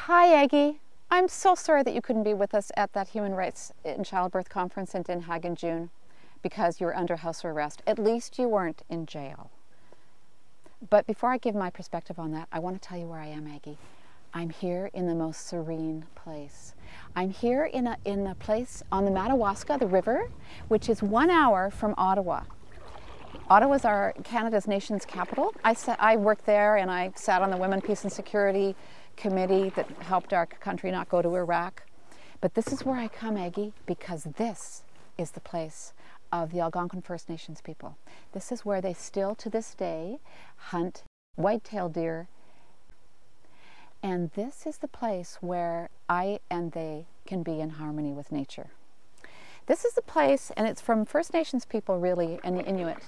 Hi, Aggie. I'm so sorry that you couldn't be with us at that Human Rights in Childbirth conference in Den Haag in June because you were under house arrest. At least you weren't in jail. But before I give my perspective on that, I want to tell you where I am, Aggie. I'm here in the most serene place. I'm here in a place on the Madawaska, the river, which is 1 hour from Ottawa. Ottawa's Canada's nation's capital. I worked there and I sat on the Women, Peace and Security Committee that helped our country not go to Iraq. But this is where I come, Aggie, because this is the place of the Algonquin First Nations people. This is where they still to this day hunt white-tailed deer. And this is the place where I and they can be in harmony with nature. This is the place, and it's from First Nations people really, and the Inuit,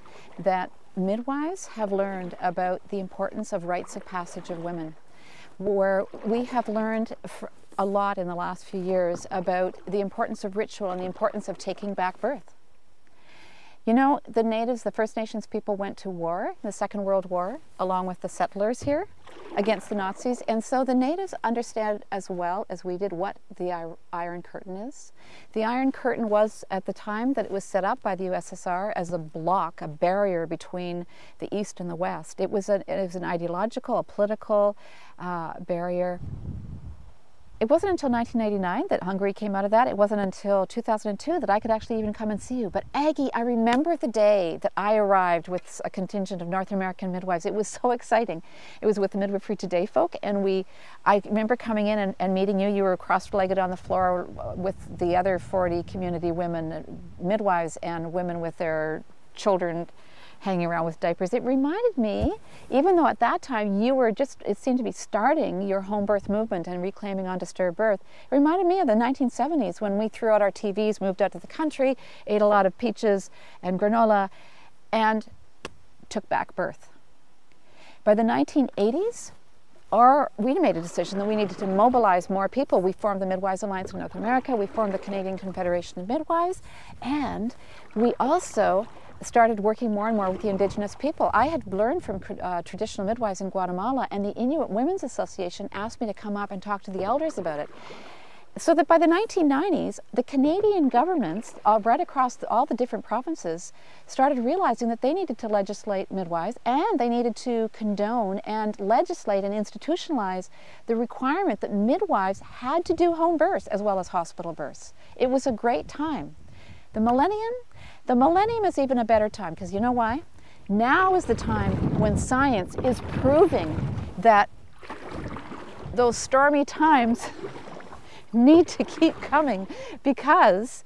that midwives have learned about the importance of rites of passage of women, where we have learned a lot in the last few years about the importance of ritual and the importance of taking back birth. You know, the natives, the First Nations people went to war, the Second World War, along with the settlers here against the Nazis. And so the natives understand as well as we did what the Iron Curtain is. The Iron Curtain was, at the time that it was set up by the USSR, as a block, a barrier between the East and the West. It was an ideological, a political barrier. It wasn't until 1989 that Hungary came out of that. It wasn't until 2002 that I could actually even come and see you. But Aggie, I remember the day that I arrived with a contingent of North American midwives. It was so exciting. It was with the Midwifery Today folk, and I remember coming in and meeting you. You were cross-legged on the floor with the other 40 community women, midwives, and women with their children hanging around with diapers. It reminded me, even though at that time you were it seemed to be starting your home birth movement and reclaiming undisturbed birth, it reminded me of the 1970s when we threw out our TVs, moved out to the country, ate a lot of peaches and granola, and took back birth. By the 1980s, we made a decision that we needed to mobilize more people. We formed the Midwives Alliance of North America, we formed the Canadian Confederation of Midwives, and we also started working more and more with the Indigenous people. I had learned from traditional midwives in Guatemala, and the Inuit Women's Association asked me to come up and talk to the elders about it. So that by the 1990s, the Canadian governments, right across all the different provinces, started realizing that they needed to legislate midwives, and they needed to condone and legislate and institutionalize the requirement that midwives had to do home births as well as hospital births. It was a great time. The millennium is even a better time, because you know why? Now is the time when science is proving that those stormy times need to keep coming, because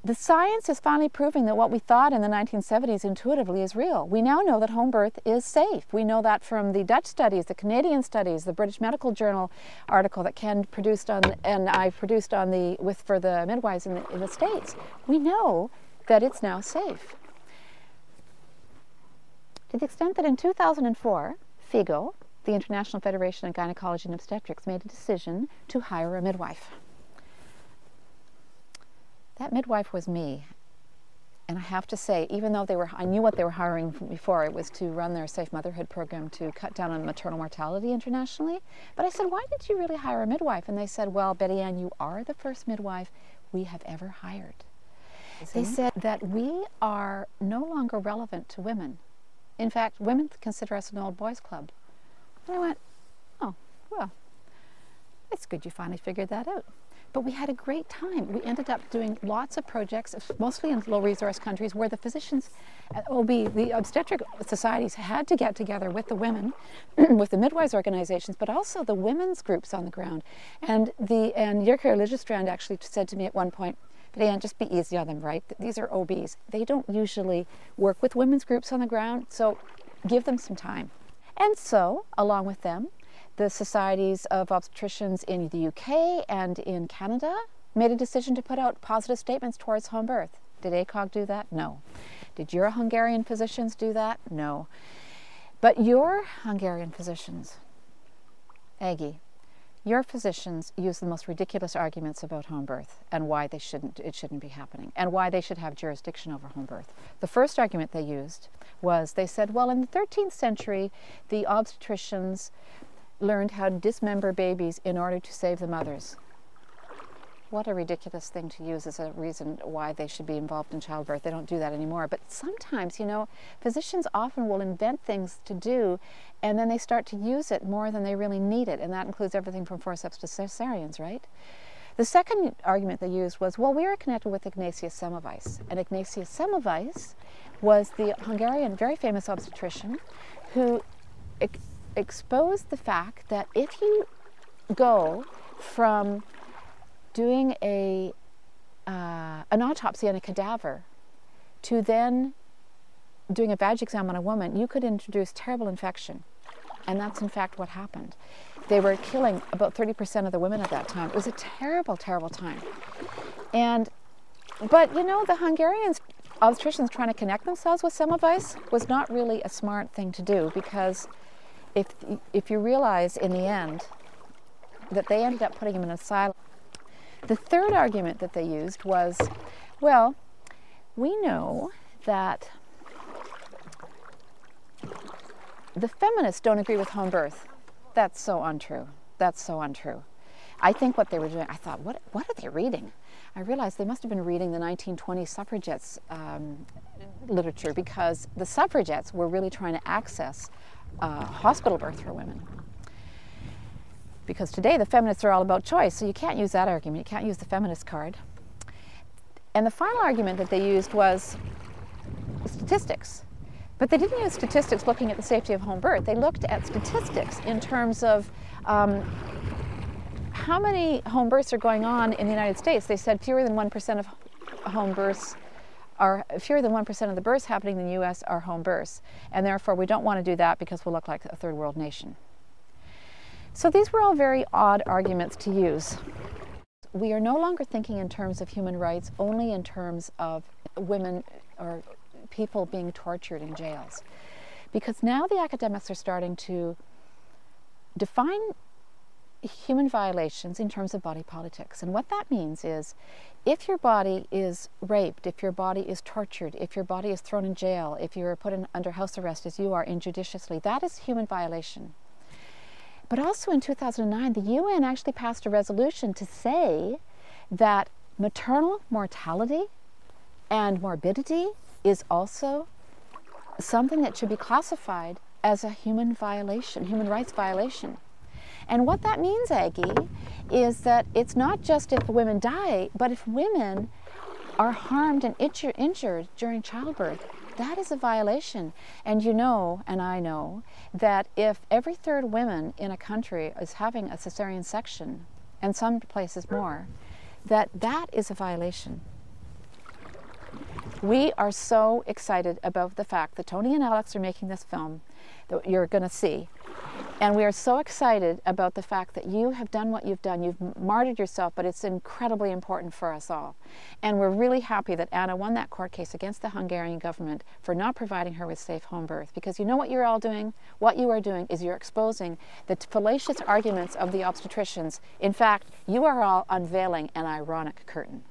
the science is finally proving that what we thought in the 1970s intuitively is real. We now know that home birth is safe. We know that from the Dutch studies, the Canadian studies, the British Medical Journal article that Ken produced on, and I produced on for the midwives in the States. We know that it's now safe. To the extent that in 2004, FIGO, the International Federation of Gynecology and Obstetrics, made a decision to hire a midwife. That midwife was me. And I have to say, even though I knew what they were hiring before, it was to run their safe motherhood program to cut down on maternal mortality internationally. But I said, why did you really hire a midwife? And they said, well, Betty Ann, you are the first midwife we have ever hired. They said that we are no longer relevant to women. In fact, women consider us an old boys club. And I went, oh, well, it's good you finally figured that out. But we had a great time. We ended up doing lots of projects, mostly in low-resource countries, where the physicians at OB, the obstetric societies, had to get together with the women, with the midwives organizations, but also the women's groups on the ground. And Jirka Lijestrand actually said to me at one point, but Ann, just be easy on them, right? These are OBs. They don't usually work with women's groups on the ground, so give them some time. And so, along with them, the societies of obstetricians in the UK and in Canada made a decision to put out positive statements towards home birth. Did ACOG do that? No. Did your Hungarian physicians do that? No. But your Hungarian physicians, Aggie, your physicians use the most ridiculous arguments about home birth and why it shouldn't be happening, and why they should have jurisdiction over home birth. The first argument they used was, they said, well, in the 13th century, the obstetricians learned how to dismember babies in order to save the mothers. What a ridiculous thing to use as a reason why they should be involved in childbirth. They don't do that anymore. But sometimes, you know, physicians often will invent things to do, and then they start to use it more than they really need it. And that includes everything from forceps to cesareans, right? The second argument they used was, well, we are connected with Ignatius Semmelweis. And Ignatius Semmelweis was the Hungarian, very famous obstetrician who exposed the fact that if you go from doing an autopsy on a cadaver to then doing a vag exam on a woman, you could introduce terrible infection. And that's in fact what happened. They were killing about 30% of the women at that time. It was a terrible, terrible time. But you know, the Hungarians, obstetricians trying to connect themselves with Semmelweis was not really a smart thing to do, because if you realize in the end that they ended up putting him in an asylum. The third argument that they used was, well, we know that the feminists don't agree with home birth. That's so untrue. That's so untrue. I think what they were doing, I thought, what are they reading? I realized they must have been reading the 1920 suffragettes literature, because the suffragettes were really trying to access hospital birth for women. Because today the feminists are all about choice, so you can't use that argument. You can't use the feminist card. And the final argument that they used was statistics. But they didn't use statistics looking at the safety of home birth. They looked at statistics in terms of how many home births are going on in the United States. They said fewer than 1% of home births are, fewer than 1% of the births happening in the U.S. are home births. And therefore we don't want to do that because we'll look like a third world nation. So these were all very odd arguments to use. We are no longer thinking in terms of human rights only in terms of women or people being tortured in jails. Because now the academics are starting to define human violations in terms of body politics. And what that means is, if your body is raped, if your body is tortured, if your body is thrown in jail, if you are put under house arrest as you are injudiciously, that is human violation. But also in 2009, the UN actually passed a resolution to say that maternal mortality and morbidity is also something that should be classified as a human violation, human rights violation. And what that means, Aggie, is that it's not just if women die, but if women are harmed and injured during childbirth, that is a violation. And you know, and I know, that if every third woman in a country is having a cesarean section, and some places more, that is a violation. We are so excited about the fact that Tony and Alex are making this film that you're going to see. And we are so excited about the fact that you have done what you've done. You've martyred yourself, but it's incredibly important for us all. And we're really happy that Anna won that court case against the Hungarian government for not providing her with safe home birth. Because you know what you're all doing? What you are doing is you're exposing the fallacious arguments of the obstetricians. In fact, you are all unveiling an ironic curtain.